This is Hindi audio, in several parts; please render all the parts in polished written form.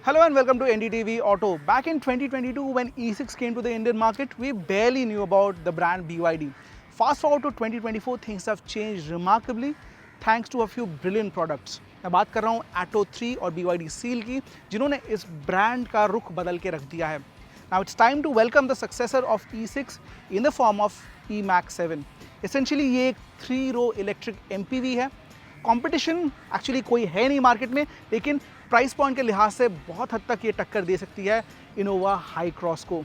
Hello and welcome to NDTV Auto. Back in 2022 when E6 came to the Indian market, we barely knew about the brand BYD. Fast forward to 2024, things have changed remarkably thanks to a few brilliant products. मैं बात कर रहा हूँ Atto 3 और BYD Seal की, जिन्होंने इस ब्रांड का रुख बदल के रख दिया है. Now it's time to welcome the successor of E6 in the form of eMax 7. Essentially ये एक 3-row electric MPV है. कंपटीशन एक्चुअली कोई है नहीं मार्केट में, लेकिन प्राइस पॉइंट के लिहाज से बहुत हद तक ये टक्कर दे सकती है इनोवा हाई क्रॉस को.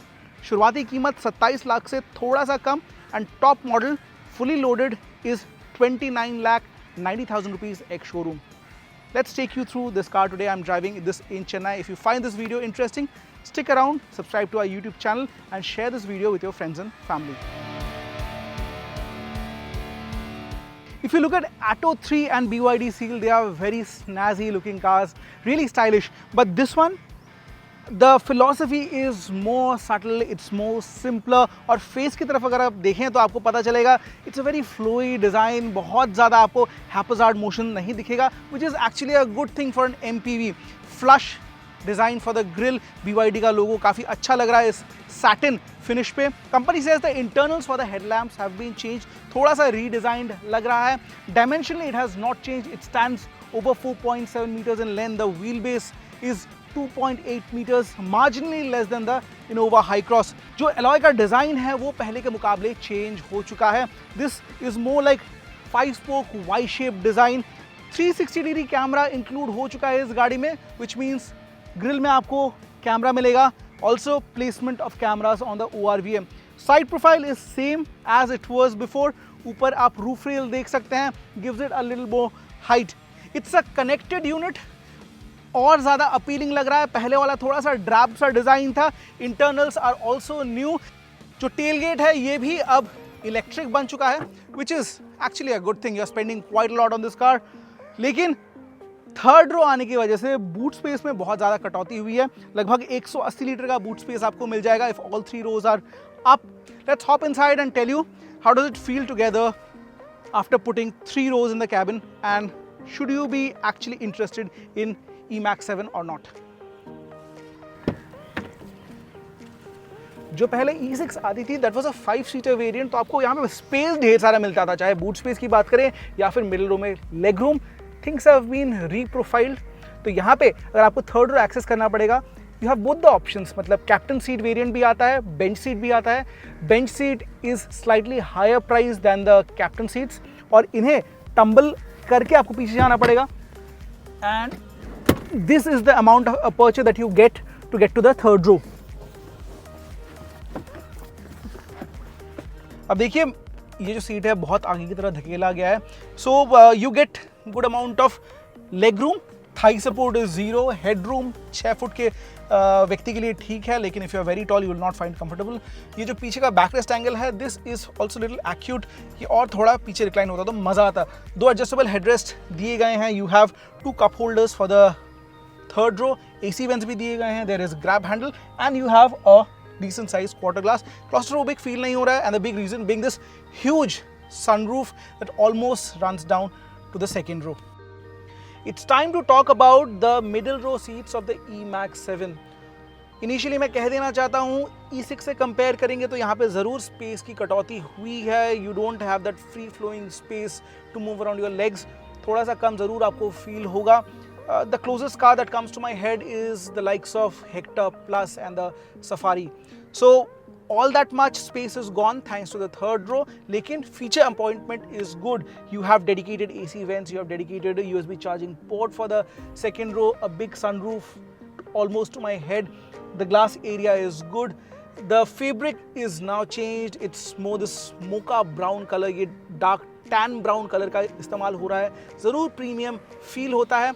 शुरुआती कीमत 27 लाख से थोड़ा सा come and top model fully loaded is 29,90,000 rupees ex showroom. Let's take you through this car today. I'm driving this in Chennai. If you find this video interesting, stick around, subscribe to our YouTube channel and share this video with your friends and family. If you look at Atto 3 and BYD Seal, they are very snazzy looking cars, really stylish. But this one, the philosophy is more subtle, it's more simpler. और फेस की तरफ अगर आप देखें तो आपको पता चलेगा it's a very flowy design. बहुत ज़्यादा आपको haphazard motion नहीं दिखेगा, which is actually a good thing for an MPV. Flush design for the grill. BYD का लोगो काफ़ी अच्छा लग रहा है इस satin finish पे. Company says the internals for the headlamps have been changed. थोड़ा सा redesigned लग रहा है. Dimensionally it has not changed. It stands over 4.7 meters in length. The wheelbase is 2.8 meters, marginally less than the Innova High Cross. जो alloy का design है वो पहले के मुकाबले change हो चुका है. This is more like 5-spoke Y-shaped design. 360 degree camera include हो चुका है इस गाड़ी में, which means grill में आपको कैमरा मिलेगा. Also placement of cameras on the ORVM. Side profile is same as it was before. ऊपर आप roof rail देख सकते हैं, gives it a little more height. It's a connected unit. और ज़्यादा अपीलिंग लग रहा है. पहले वाला थोड़ा सा ड्रैब सा डिज़ाइन था. Internals are also new. जो टेल गेट है ये भी अब इलेक्ट्रिक बन चुका है, which is actually a good thing. You are spending quite a lot on this car. लेकिन थर्ड रो आने की वजह से बूट स्पेस में बहुत ज़्यादा कटौती हुई है. लगभग 180 लीटर का बूट स्पेस आपको मिल जाएगा if all 3 rows are up. Let's hop inside and tell you how does it feel together after putting 3 rows in the cabin, and should you be actually interested in eMax 7 or not. जो पहले E6 आती थी that was a 5-seater variant, तो आपको यहाँ पे स्पेस ढेर सारा मिलता था, चाहे बूट स्पेस की बात करें या फिर मिडिल रो में leg room. Things have been reprofiled. तो यहाँ पे अगर आपको थर्ड रो एक्सेस करना पड़ेगा, you have both the options. मतलब कैप्टन सीट वेरिएंट भी आता है, बेंच सीट भी आता है. Bench seat is slightly higher price than the captain seats, और इन्हें टम्बल करके आपको पीछे जाना पड़ेगा. And this is the amount of aperture that you get to the third row. अब देखिए ये जो सीट है बहुत आगे की तरफ धकेला गया है. So you get good amount of leg room. Thigh support is 0. Headroom 6 foot के व्यक्ति के लिए ठीक है, लेकिन if you are very tall you will not find comfortable. ये जो पीछे का बैकरेस्ट एंगल है, this is also little acute. ये और थोड़ा पीछे रिक्लाइन होता तो मज़ा आता. 2 एडजस्टेबल हेडरेस्ट दिए गए हैं. You have 2 cup holders for the third row. AC vents भी दिए गए हैं. There is grab handle and you have a decent size quarter glass. Claustrophobic feel नहीं हो रहा है, and the big reason being this huge sunroof that almost runs down to the second row. It's time to talk about the middle row seats of the eMax 7. Initially मैं कह देना चाहता हूँ E6 से कंपेयर करेंगे तो यहाँ पे ज़रूर स्पेस की कटौती हुई है. You don't have that free flowing space to move around your legs. थोड़ा सा कम ज़रूर आपको फील होगा. The closest car that comes to my head is the likes of Hector Plus and the Safari. So all that much space is gone thanks to the third row. लेकिन feature appointment is good. You have dedicated AC vents, you have dedicated a USB charging port for the second row, a big sunroof almost to my head. The glass area is good. The fabric is now changed. It's more this mocha brown color. ये dark tan brown color का इस्तेमाल हो रहा है. ज़रूर प्रीमियम फील होता है.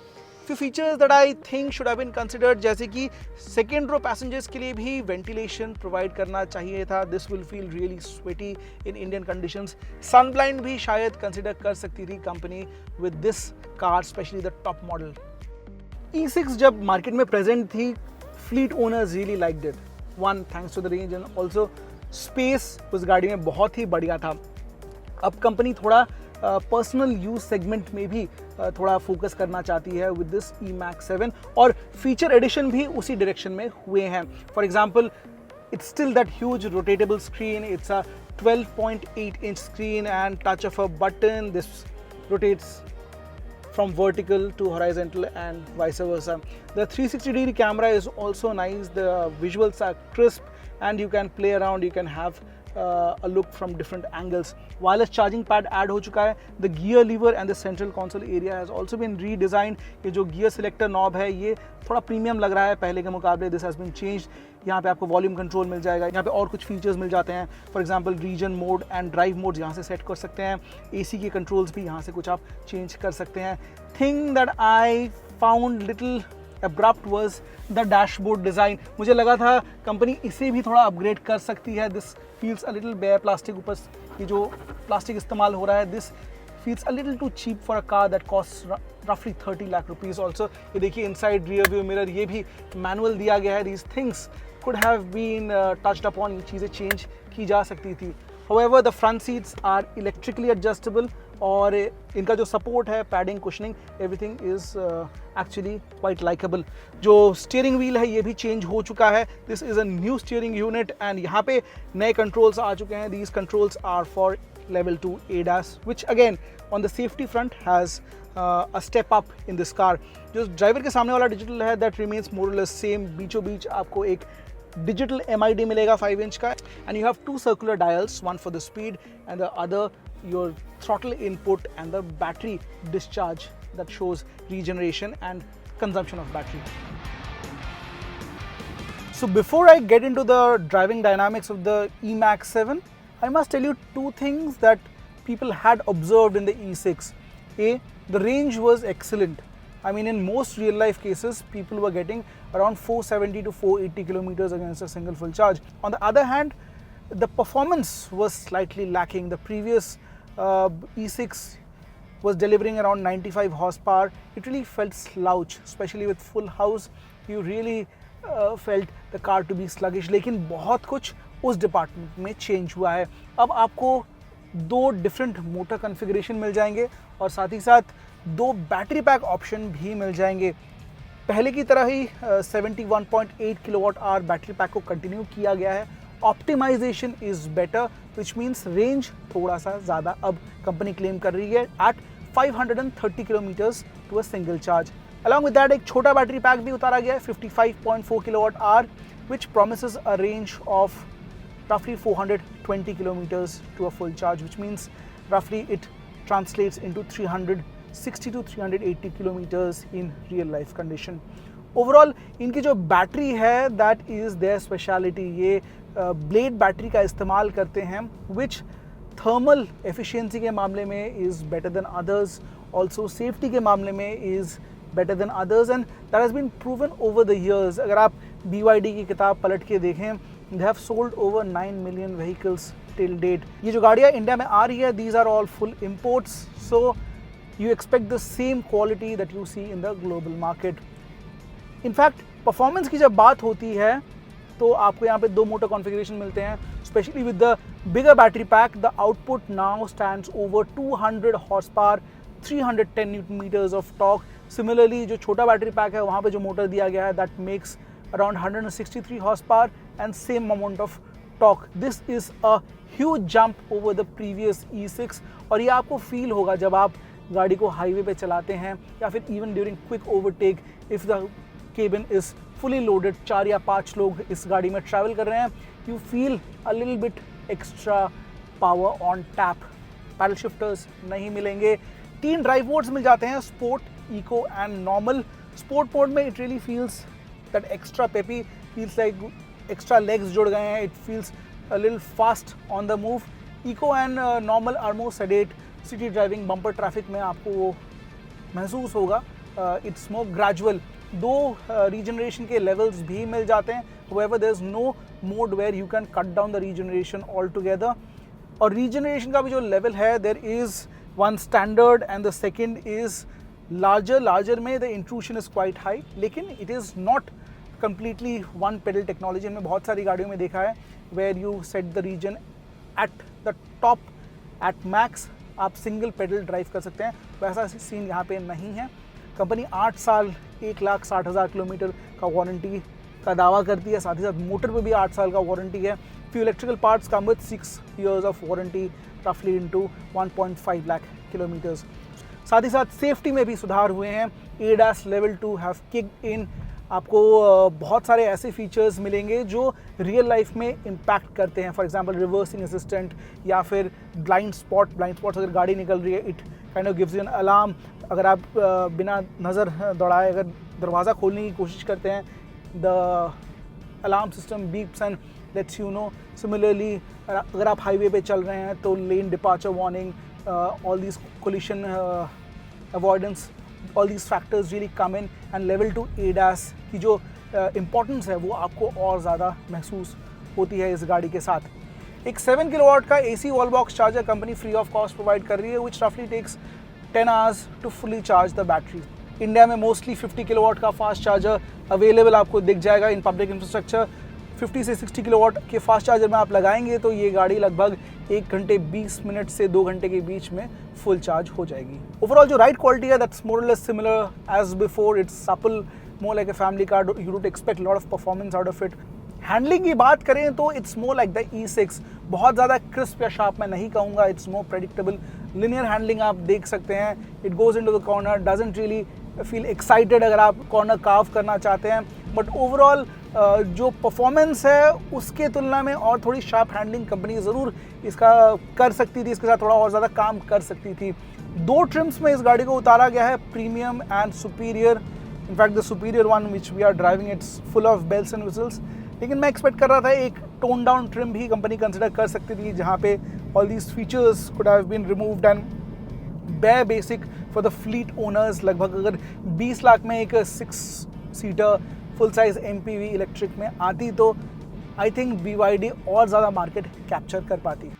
few features that I think should have been considered, जैसे कि सेकेंड रो पैसेंजर्स के लिए भी वेंटिलेशन प्रोवाइड करना चाहिए था. This will feel really sweaty in Indian conditions. Sun blind भी शायद कंसिडर कर सकती थी company with this car, especially the top model. E6 जब मार्केट में प्रेजेंट थी, fleet owners really liked it. One, thanks to the range and also space उस गाड़ी में बहुत ही बढ़िया था. अब कंपनी थोड़ा पर्सनल यूज सेगमेंट में भी थोड़ा फोकस करना चाहती है विद दिस eMax 7, और फीचर एडिशन भी उसी डायरेक्शन में हुए हैं. For example, it's still that huge rotatable screen. It's a 12.8 inch screen, and touch of a button, this rotates from vertical to horizontal and vice versa. The 360-degree camera is also nice. The visuals are crisp and you can play around, you can have a look from different angles. Wireless charging pad add हो चुका है. The gear lever and the central console area has also been redesigned. ये जो gear selector knob है ये थोड़ा प्रीमियम लग रहा है पहले के मुकाबले. This has been changed. यहाँ पे आपको वॉल्यूम कंट्रोल मिल जाएगा. यहाँ पे और कुछ फीचर्स मिल जाते हैं. For example, regen mode and drive mode यहाँ से सेट कर सकते हैं. AC के कंट्रोल्स भी यहाँ से कुछ आप चेंज कर सकते हैं. Thing that I found little abrupt was the dashboard design. मुझे लगा था कंपनी इसे भी थोड़ा अपग्रेड कर सकती है. This feels a little bare. Plastic ऊपर ये जो प्लास्टिक इस्तेमाल हो रहा है, this feels a little too cheap for a car that costs roughly 30 lakh rupees. Also, ये देखिए इनसाइड रियर व्यू मिरर ये भी मैनुअल दिया गया है. These things could have been touched upon. ये चीज़ें चेंज की जा सकती थी. However, the front seats are electrically adjustable, और इनका जो सपोर्ट है, padding, cushioning, everything is actually quite likeable. जो स्टीयरिंग व्हील है ये भी चेंज हो चुका है. This is a new steering unit and यहाँ पे नए कंट्रोल्स आ चुके हैं. These controls are for level 2 ADAS, which again on the safety front has a step up in this car. जो ड्राइवर के सामने वाला डिजिटल है that remains more or less same. बीचों बीच आपको एक डिजिटल MID मिलेगा 5 इंच का, and you have two circular dials, one for the speed and the other your throttle input and the battery discharge that shows regeneration and consumption of battery. So before I get into the driving dynamics of the eMax 7, I must tell you two things that people had observed in the E6. A, the range was excellent. I mean, in most real life cases, people were getting around 470 to 480 kilometers against a single full charge. On the other hand, the performance was slightly lacking. The previous E6 was delivering around 95 horsepower. It really felt slouch, especially with full house. You really felt the car to be sluggish. लेकिन बहुत कुछ उस डिपार्टमेंट में चेंज हुआ है. अब आपको दो डिफरेंट मोटर कॉन्फ़िगरेशन मिल जाएंगे और साथ ही साथ दो बैटरी पैक ऑप्शन भी मिल जाएंगे. पहले की तरह ही 71.8 किलोवाट आवर बैटरी पैक को कंटिन्यू किया गया है. Optimisation is better, which means range थोड़ा सा ज़्यादा अब कंपनी क्लेम कर रही है at 530 kilometres to a single charge. Along with that एक छोटा बैटरी पैक भी उतारा गया है 55.4 kilowatt hour, which promises a range of roughly 420 kilometers to a full charge, which means roughly it translates into 360 to 380 kilometers in real life condition. Overall, इनकी जो बैटरी है that is their speciality. ये ब्लेड बैटरी का इस्तेमाल करते हैं, which thermal efficiency के मामले में is better than others. Also safety के मामले में is better than others, and that has been proven over the years. अगर आप BYD की किताब पलट के देखें, they have sold over 9 million vehicles till date. ये जो गाड़ियाँ इंडिया में आ रही है, these are all full imports, so you expect the same quality that you see in the global market. In fact, performance की जब बात होती है तो आपको यहाँ पे दो मोटर कॉन्फ़िगरेशन मिलते हैं. Especially with the bigger battery pack, the output now stands over 200 horsepower, 310 newton meters of torque. Similarly, जो छोटा बैटरी पैक है वहाँ पे जो मोटर दिया गया है that makes around 163 horsepower and same amount of torque. This is a huge jump over the previous E6, और ये आपको फील होगा जब आप गाड़ी को हाईवे पे चलाते हैं या फिर even during quick overtake if the cabin is fully loaded. 4 या 5 लोग इस गाड़ी में ट्रैवल कर रहे हैं. You feel a little bit extra power on tap. Paddle shifters नहीं मिलेंगे. 3 ड्राइव मोड्स मिल जाते हैं, sport, eco and normal. Sport mode में it really feels that extra peppy, feels like extra legs जुड़ गए हैं. It feels a little fast on the move. Eco and normal are more sedate. City driving, bumper traffic में आपको वो महसूस होगा. It's more gradual. दो regeneration के levels भी मिल जाते हैं. However, there's no mode where you can cut down the regeneration altogether. और regeneration का भी जो level है, there is one standard and the second is larger में the intrusion is quite high, लेकिन it is not completely one pedal technology. हमने बहुत सारी गाड़ियों में देखा है where you set the regen at the top at max आप सिंगल पेडल ड्राइव कर सकते हैं। वैसा सीन यहाँ पे नहीं है। कंपनी 8 साल 1,60,000 किलोमीटर का वारंटी का दावा करती है, साथ ही साथ मोटर पे भी 8 साल का वारंटी है। Few electrical parts come with 6 years of warranty रफली इनटू 1.5 लाख किलोमीटर्स। साथ ही साथ सेफ्टी में भी सुधार हुए हैं। ADAS level 2 have kicked in. आपको बहुत सारे ऐसे फीचर्स मिलेंगे जो रियल लाइफ में इम्पैक्ट करते हैं। फॉर एग्जांपल रिवर्सिंग असिस्टेंट या फिर ब्लाइंड स्पॉट अगर गाड़ी निकल रही है, it kind of gives you an alarm. अगर आप बिना नज़र दौड़ाए अगर दरवाज़ा खोलने की कोशिश करते हैं, the alarm system beeps and lets you know. Similarly अगर आप हाईवे पे चल रहे हैं तो lane departure warning, all these collision avoidance, all these factors really come in, and level 2 ADAS की जो इम्पोर्टेंस है वो आपको और ज़्यादा महसूस होती है इस गाड़ी के साथ। एक 7 किलोवाट का AC wall box charger company free of cost provide कर रही है, which roughly takes 10 hours to fully charge the battery। India में मोस्टली 50 किलोवाट का फास्ट चार्जर अवेलेबल आपको दिख जाएगा इन पब्लिक इंफ्रास्ट्रक्चर। 50 से 60 किलोवाट के फास्ट चार्जर में आप लगाएंगे तो ये गाड़ी लगभग 1 घंटे 20 मिनट से 2 घंटे के बीच में फुल चार्ज हो जाएगी। ओवरऑल जो राइड क्वालिटी है दैट्स मोर और less similar as before. It's supple, more like a family car. You don't expect lot of performance out of it. Handling की बात करें तो it's more like the E6। बहुत ज़्यादा क्रिस्प या शार्प मैं नहीं कहूँगा, it's more predictable. Linear handling आप देख सकते हैं। It goes into the corner, doesn't really feel excited अगर आप कॉर्नर कार्व करना चाहते हैं। बट ओवरऑल जो परफॉर्मेंस है उसके तुलना में और थोड़ी शार्प हैंडलिंग कंपनी ज़रूर इसका कर सकती थी, इसके साथ थोड़ा और ज़्यादा काम कर सकती थी। 2 ट्रिम्स में इस गाड़ी को उतारा गया है, premium and superior. In fact the superior one which we are driving it's full of bells and whistles. लेकिन मैं एक्सपेक्ट कर रहा था एक टोन डाउन ट्रिम भी कंपनी कंसिडर कर सकती थी, जहाँ पे all these features could have been removed and bare basic for the fleet owners। लगभग अगर 20 लाख में एक 6 seater full size MPV electric में आती तो आई थिंक BYD और ज़्यादा मार्केट कैप्चर कर पाती।